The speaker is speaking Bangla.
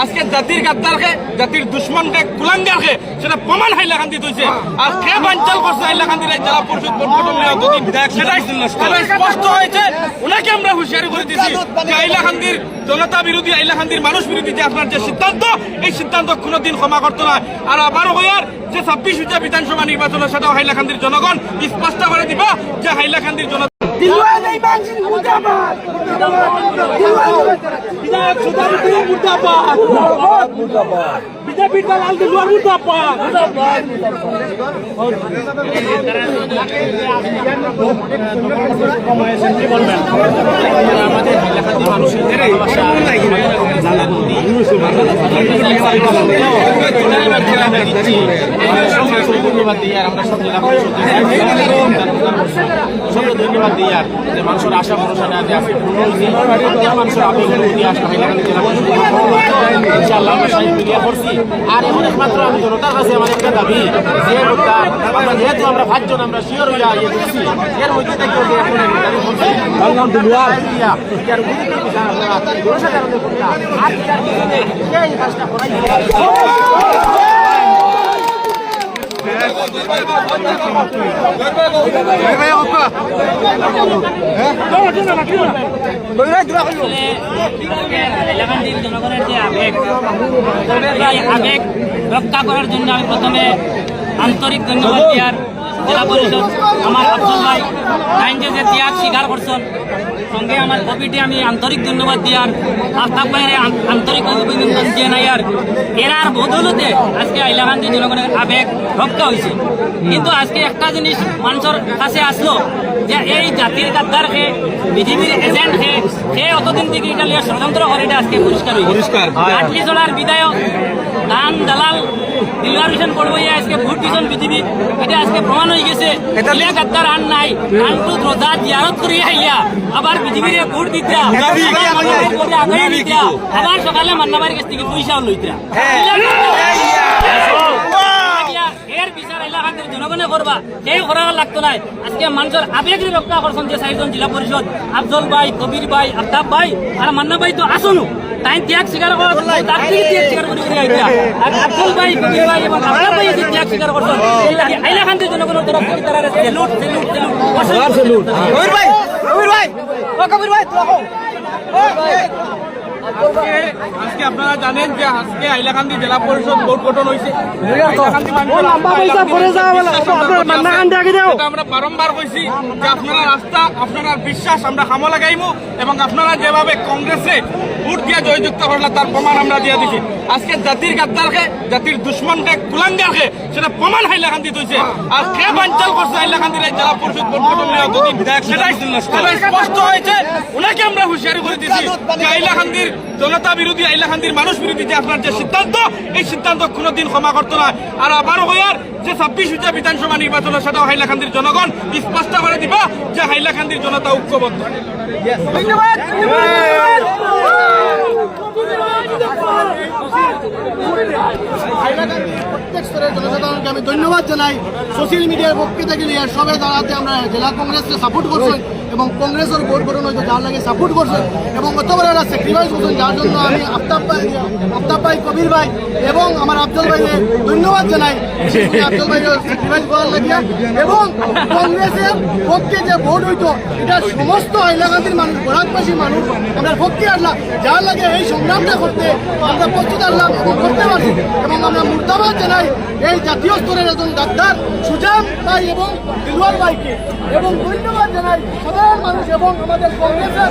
আজকে জাতির গাদ্দারকে জাতির দুশ্মনকে কুলাঙ্গারকে সেটা প্রমাণ হাইলাকান্দি হয়েছে। আর কে বাঞ্চাল করছে হাইলাকান্দির এই জেলা পরিষদ বিধায়ক সেটাই স্পষ্ট হয়েছে। ওনাকে আমরা হুঁশিয়ারি করে দিচ্ছি যে হাইলাকান্দির জনতা বিরোধী হাইলাকান্দির মানুষ বিরোধী যে আপনার যে সিদ্ধান্ত, এই সিদ্ধান্ত কোনোদিন ক্ষমা করতে নয়। আর আবার হইয়ার যে 26 বিধানসভা নির্বাচন সেটাও হাইলাকান্দির জনগণ স্পষ্ট করে দিবা যে হাইলাকান্দির জনতা বিজেপির দালাল দিলওয়ার মুর্দাবাদ। আমাদের হাইলাকান্দি মানুষের ধন্যবাদ দিই। আর আমরা সব জেলা ধন্যবাদ দিই আর যে মানুষের আশা ভরসা না যে আজকে মানুষের আবেগ আসলে হাইলাকান্দি জেলা ইনশাআল্লাহ আমরা সাহিত্য মিডিয়া করছি। আর এখন একমাত্র আমি জনতার কাছে আমার একটা দাবি যে আমরা যেহেতু আমরা 5 জন আমরা শিওর হইয়া ইয়ে করছি, এর মধ্যে থেকে যে এখন কাজটা করাই হাইলাকান্দির জনগণের যে আবেগ রক্ষা করার জন্য আমি প্রথমে আন্তরিক ধন্যবাদ দিয়ার জেলা পরিষদ আমার আফজল ভাই টাইমে যে ত্যাগ স্বীকার করছেন, সঙ্গে আমার কমিটি আমি আন্তরিক ধন্যবাদ দিয়ার আফতাব ভাইয়ের আন্তরিক অভিনন্দন জানাইয়ার এরার বদলতে আজকে হাইলাকান্দি জনগণের আবেগ রক্ষা হয়েছে। কিন্তু আজকে একটা জিনিস মানুষের কাছে আসলো যে এই জাতির গাদ্দারকে বিজেপির এজেন্টকে সে অতদিন থেকে এটা লিয়ে ষড়যন্ত্র করে এটা আজকে পরিষ্কার হয়েছে। আটলিজলার বিধায়ক দান দালাল দিলওয়ার হোসেন করবো আজকে ভোট দিয়েছেন বিজেপি, এটা আজকে প্রমাণ হয়ে গেছে। গাদ্দার আর নাই কানটু রোজা জিয়ারত করি আইয়া আবার বিজেপির ভোট দিতা আবার সকালে মান্নাবাড়ির কাছ থেকে পয়সাও লইতা। এর বিচার এলাকার জনগণে করবা, কেউ করার লাগতো নাই। আজকে মানুষের আবেগ রক্ষা করছেন যে 4জন জেলা পরিষদ আফজল ভাই, কবির ভাই, আফতাব ভাই আর মান্না ভাই তো আসুন তাই ত্যাগ স্বীকার করা তার থেকে ত্যাগ স্বীকার করে আর আফজল ভাই, কবির ভাই এবং আফতাব ভাই যদি ত্যাগ স্বীকার করছেন হাইলাকান্দি জনগণের তরফ থেকে তারা সেলুট সেলুট সেলুট। কবির ভাই, কবির ভাই, ও কবির ভাই আজকে আপনারা জানেন যে আজকে হাইলাকান্দি জেলা পরিষদ ভোট গঠন হয়েছে। আমরা বারংবার কইছি যে আপনারা রাস্তা আপনারা বিশ্বাস আমরা খামো লাগাইমু এবং আপনারা যেভাবে কংগ্রেসে ভোট দিয়ে জয়যুক্ত করলে তার প্রমাণ আমরা দিয়ে দিছি। আজকে জাতির গাদ্দারকে জাতির দুশ্মনকে কুলাঙ্গারকে সেটা প্রমাণ হাইলাকান্দি হয়েছে। আর কে বাঞ্চাল করছে হাইলাকান্দির এই জেলা পরিষদ ভোট গঠন বিধায়ক সেটাই স্পষ্ট হয়েছে। ওনাকে আমরা হুঁশিয়ারি করে দিচ্ছি যে হাইলাকান্দির জনতা বিরোধী হাইলাকান্দির মানুষ বিরোধী যে আপনার যে সিদ্ধান্ত, এই সিদ্ধান্ত কোনোদিন ক্ষমা করতে নয়। আর আবার হইয়ার যে 26 বিধানসভা নির্বাচন সেটাও হাইলাকান্দির জনগণ স্পষ্ট করে দিবা যে হাইলাকান্দির জনতা ঐক্যবদ্ধ। প্রত্যেক স্তরের জনসাধারণকে আমি ধন্যবাদ জানাই। সোশ্যাল মিডিয়ার পক্ষ থেকে সবাই দাঁড়াতে আমরা জেলা কংগ্রেসকে সাপোর্ট করছেন এবং কংগ্রেসের ভোট গঠন হয়তো যার লাগে সাপোর্ট করছেন এবং অতবার এরা স্যাক্রিফাইস করছেন, যার জন্য আমি আফতাব ভাই, কবির ভাই এবং আমার আফজল ভাইকে ধন্যবাদ জানাই আফজল ভাই স্যাক্রিফাইস করার লাগিয়া। এবং কংগ্রেসের পক্ষে যে ভোট হইতো এটা সমস্ত হাইলাকান্দির মানুষ, বরাকবাসী মানুষ আমরা পক্ষে আসলাম, যার লাগে এই সংগ্রামটা করতে আমরা প্রস্তুত আসলাম এবং করতে পারছি। এবং আমরা মুর্দাবাদ জানাই এই জাতীয় স্তরের একজন গাদ্দার সুজাম ভাই এবং দিলওয়ার ভাইকে এবং ধন্যবাদ জানাই সাধারণ মানুষ এবং আমাদের কংগ্রেসের